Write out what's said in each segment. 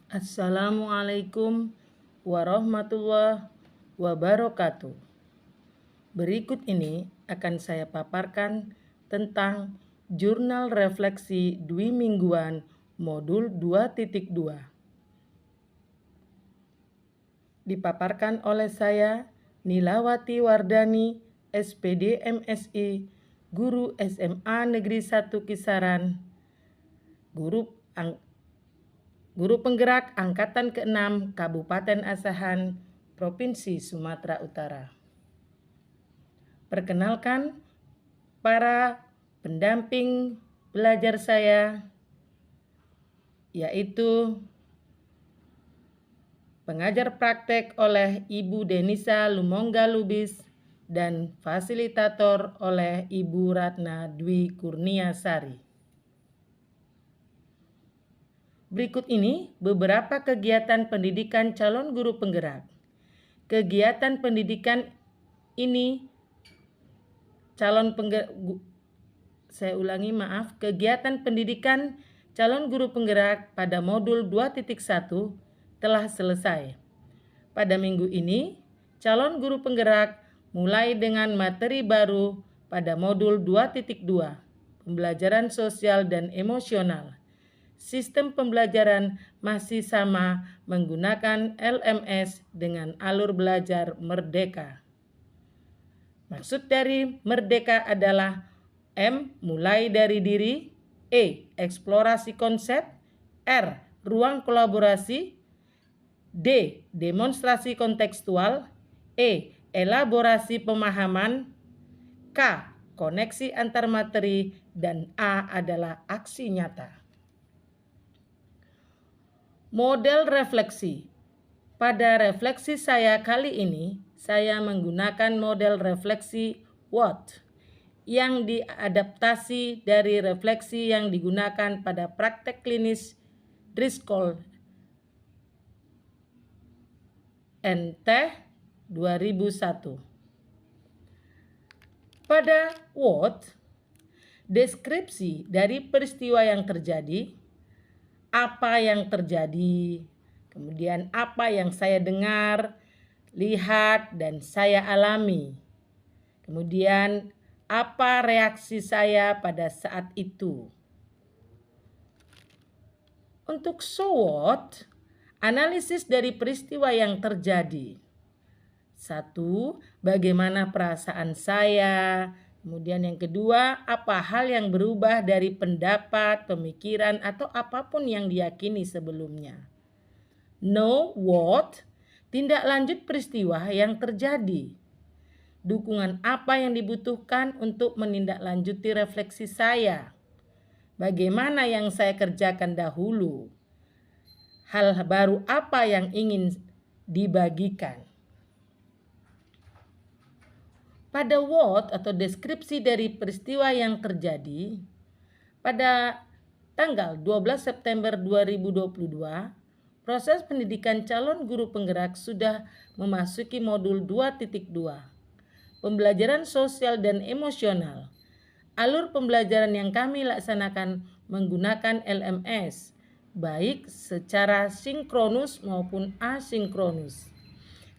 Assalamualaikum warahmatullahi wabarakatuh. Berikut ini akan saya paparkan tentang Jurnal Refleksi Dwi Mingguan Modul 2.2. Dipaparkan oleh saya, Nilawati Wardani, SPD MSI, Guru SMA Negeri 1 Kisaran, Guru Penggerak Angkatan ke-6 Kabupaten Asahan, Provinsi Sumatera Utara. Perkenalkan para pendamping belajar saya, yaitu pengajar praktek oleh Ibu Denisa Lumongga Lubis dan fasilitator oleh Ibu Ratna Dwi Kurniasari. Berikut ini beberapa kegiatan pendidikan calon guru penggerak. Kegiatan pendidikan ini kegiatan pendidikan calon guru penggerak pada modul 2.1 telah selesai. Pada minggu ini, calon guru penggerak mulai dengan materi baru pada modul 2.2, pembelajaran sosial dan emosional. Sistem pembelajaran masih sama menggunakan LMS dengan alur belajar merdeka. Maksud dari merdeka adalah M. Mulai dari diri, E. Eksplorasi konsep, R. Ruang kolaborasi, D. Demonstrasi kontekstual, E. Elaborasi pemahaman, K. Koneksi antar materi, dan A adalah aksi nyata. Model refleksi. Pada refleksi saya kali ini, saya menggunakan model refleksi WOT yang diadaptasi dari refleksi yang digunakan pada praktek klinis Driscoll NT 2001. Pada WOT, deskripsi dari peristiwa yang terjadi, apa yang terjadi, kemudian apa yang saya dengar, lihat, dan saya alami. Kemudian apa reaksi saya pada saat itu. Untuk SWOT, analisis dari peristiwa yang terjadi. 1. Bagaimana perasaan saya? Kemudian yang kedua, apa hal yang berubah dari pendapat, pemikiran, atau apapun yang diyakini sebelumnya. Know what, tindak lanjut peristiwa yang terjadi. Dukungan apa yang dibutuhkan untuk menindaklanjuti refleksi saya. Bagaimana yang saya kerjakan dahulu. Hal baru apa yang ingin dibagikan. Pada WOT atau deskripsi dari peristiwa yang terjadi, pada tanggal 12 September 2022, proses pendidikan calon guru penggerak sudah memasuki modul 2.2, pembelajaran sosial dan emosional. Alur pembelajaran yang kami laksanakan menggunakan LMS, baik secara sinkronus maupun asinkronus.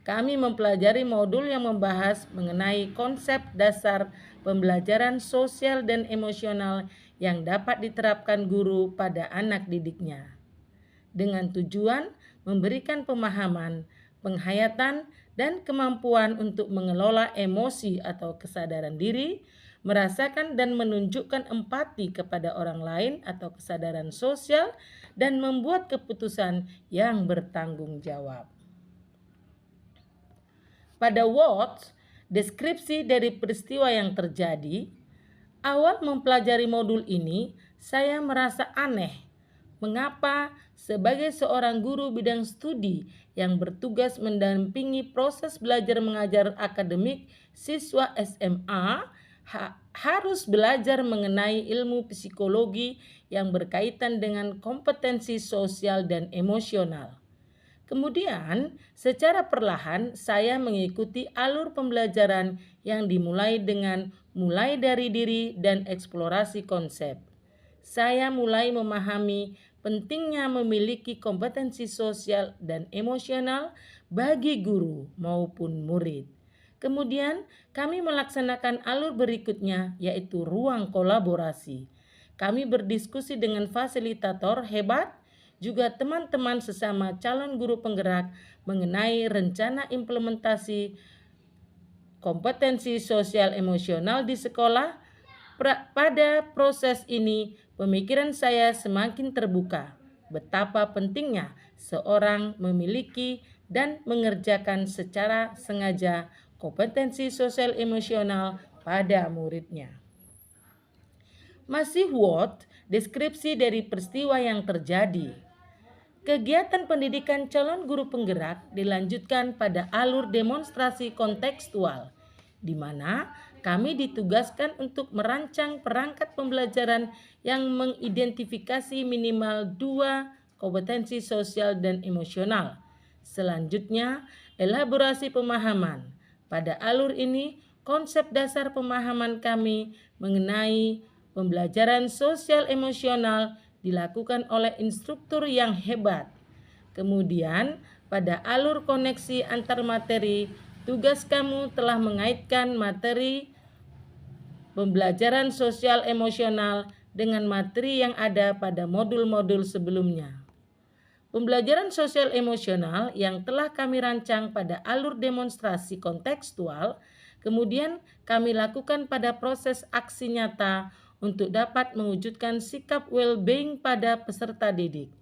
Kami mempelajari modul yang membahas mengenai konsep dasar pembelajaran sosial dan emosional yang dapat diterapkan guru pada anak didiknya. Dengan tujuan memberikan pemahaman, penghayatan, dan kemampuan untuk mengelola emosi atau kesadaran diri, merasakan dan menunjukkan empati kepada orang lain atau kesadaran sosial, dan membuat keputusan yang bertanggung jawab. Pada WOT, deskripsi dari peristiwa yang terjadi, awal mempelajari modul ini, saya merasa aneh. Mengapa sebagai seorang guru bidang studi yang bertugas mendampingi proses belajar mengajar akademik siswa SMA harus belajar mengenai ilmu psikologi yang berkaitan dengan kompetensi sosial dan emosional. Kemudian, secara perlahan saya mengikuti alur pembelajaran yang dimulai dengan mulai dari diri dan eksplorasi konsep. Saya mulai memahami pentingnya memiliki kompetensi sosial dan emosional bagi guru maupun murid. Kemudian kami melaksanakan alur berikutnya, yaitu ruang kolaborasi. Kami berdiskusi dengan fasilitator hebat, juga teman-teman sesama calon guru penggerak mengenai rencana implementasi kompetensi sosial emosional di sekolah. Pada proses ini, pemikiran saya semakin terbuka betapa pentingnya seorang memiliki dan mengerjakan secara sengaja kompetensi sosial emosional pada muridnya. Masih Watt, deskripsi dari peristiwa yang terjadi. Kegiatan pendidikan calon guru penggerak dilanjutkan pada alur demonstrasi kontekstual, di mana kami ditugaskan untuk merancang perangkat pembelajaran yang mengidentifikasi minimal 2 kompetensi sosial dan emosional. Selanjutnya, elaborasi pemahaman. Pada alur ini, konsep dasar pemahaman kami mengenai pembelajaran sosial emosional dilakukan oleh instruktur yang hebat. Kemudian, pada alur koneksi antar materi, tugas kamu telah mengaitkan materi pembelajaran sosial emosional dengan materi yang ada pada modul-modul sebelumnya. Pembelajaran sosial emosional yang telah kami rancang pada alur demonstrasi kontekstual, kemudian kami lakukan pada proses aksi nyata untuk dapat mewujudkan sikap well-being pada peserta didik.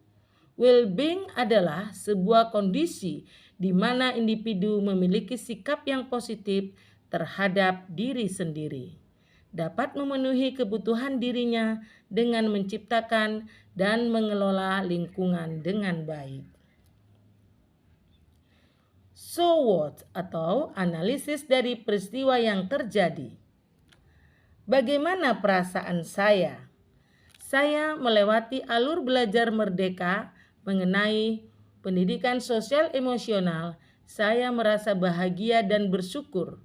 Well-being adalah sebuah kondisi di mana individu memiliki sikap yang positif terhadap diri sendiri, dapat memenuhi kebutuhan dirinya dengan menciptakan dan mengelola lingkungan dengan baik. So what atau analisis dari peristiwa yang terjadi. Bagaimana perasaan saya? Saya melewati alur belajar merdeka mengenai pendidikan sosial emosional. Saya merasa bahagia dan bersyukur.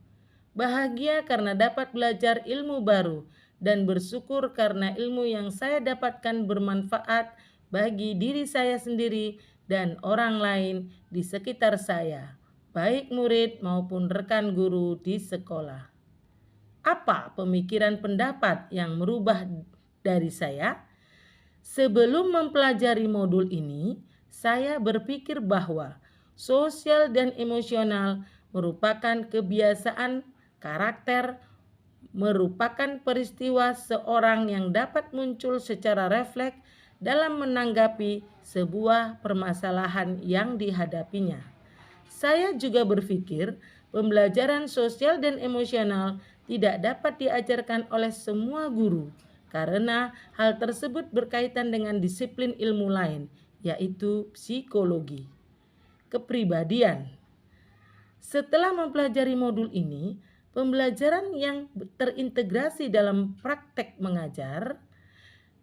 Bahagia karena dapat belajar ilmu baru dan bersyukur karena ilmu yang saya dapatkan bermanfaat bagi diri saya sendiri dan orang lain di sekitar saya, baik murid maupun rekan guru di sekolah. Apa pemikiran pendapat yang merubah dari saya? Sebelum mempelajari modul ini, saya berpikir bahwa sosial dan emosional merupakan kebiasaan karakter, merupakan peristiwa seorang yang dapat muncul secara refleks dalam menanggapi sebuah permasalahan yang dihadapinya. Saya juga berpikir pembelajaran sosial dan emosional tidak dapat diajarkan oleh semua guru karena hal tersebut berkaitan dengan disiplin ilmu lain, yaitu psikologi. Kepribadian. Setelah mempelajari modul ini, pembelajaran yang terintegrasi dalam praktek mengajar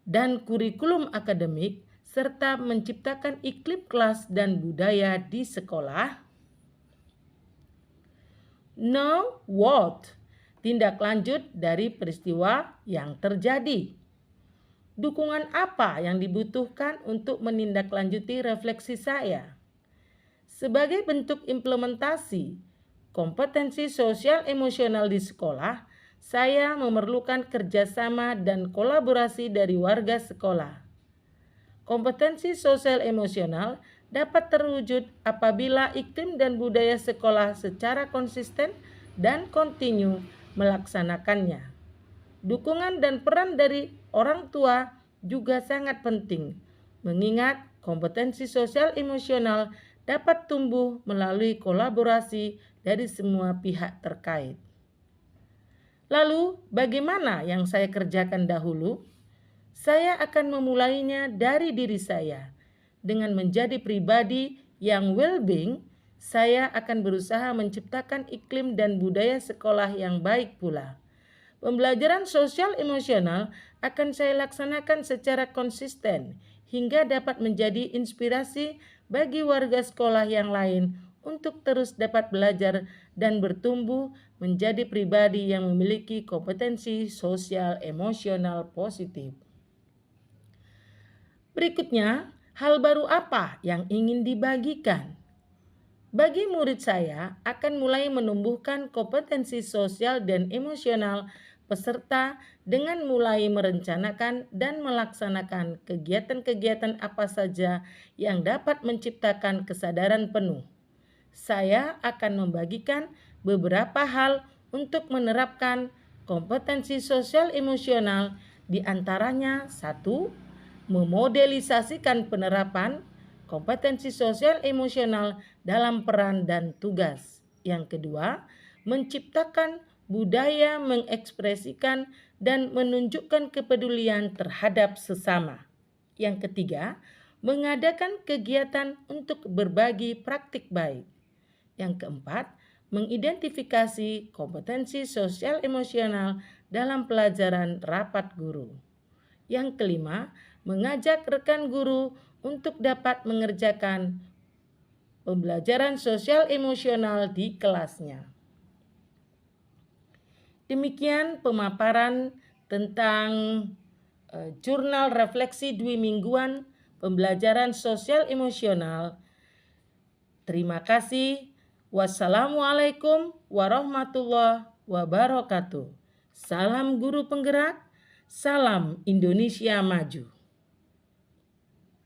dan kurikulum akademik serta menciptakan iklim kelas dan budaya di sekolah. Now what? Tindak lanjut dari peristiwa yang terjadi. Dukungan apa yang dibutuhkan untuk menindaklanjuti refleksi saya? Sebagai bentuk implementasi kompetensi sosial emosional di sekolah, saya memerlukan kerjasama dan kolaborasi dari warga sekolah. Kompetensi sosial emosional dapat terwujud apabila iklim dan budaya sekolah secara konsisten dan kontinu melaksanakannya. Dukungan dan peran dari orang tua juga sangat penting, mengingat kompetensi sosial emosional dapat tumbuh melalui kolaborasi dari semua pihak terkait. Lalu, bagaimana yang saya kerjakan dahulu? Saya akan memulainya dari diri saya. Dengan menjadi pribadi yang well-being, saya akan berusaha menciptakan iklim dan budaya sekolah yang baik pula. Pembelajaran sosial emosional akan saya laksanakan secara konsisten hingga dapat menjadi inspirasi bagi warga sekolah yang lain untuk terus dapat belajar dan bertumbuh menjadi pribadi yang memiliki kompetensi sosial emosional positif. Berikutnya, hal baru apa yang ingin dibagikan? Bagi murid saya, akan mulai menumbuhkan kompetensi sosial dan emosional peserta dengan mulai merencanakan dan melaksanakan kegiatan-kegiatan apa saja yang dapat menciptakan kesadaran penuh. Saya akan membagikan beberapa hal untuk menerapkan kompetensi sosial emosional, di antaranya 1. Memodelisasikan penerapan kompetensi sosial emosional dalam peran dan tugas. Yang kedua, menciptakan budaya mengekspresikan dan menunjukkan kepedulian terhadap sesama. Yang ketiga, mengadakan kegiatan untuk berbagi praktik baik. Yang keempat, mengidentifikasi kompetensi sosial emosional dalam pelajaran rapat guru. Yang kelima, mengajak rekan guru untuk dapat mengerjakan pembelajaran sosial emosional di kelasnya. Demikian pemaparan tentang jurnal refleksi dwi mingguan pembelajaran sosial emosional. Terima kasih. Wassalamualaikum warahmatullahi wabarakatuh. Salam guru penggerak, salam Indonesia maju.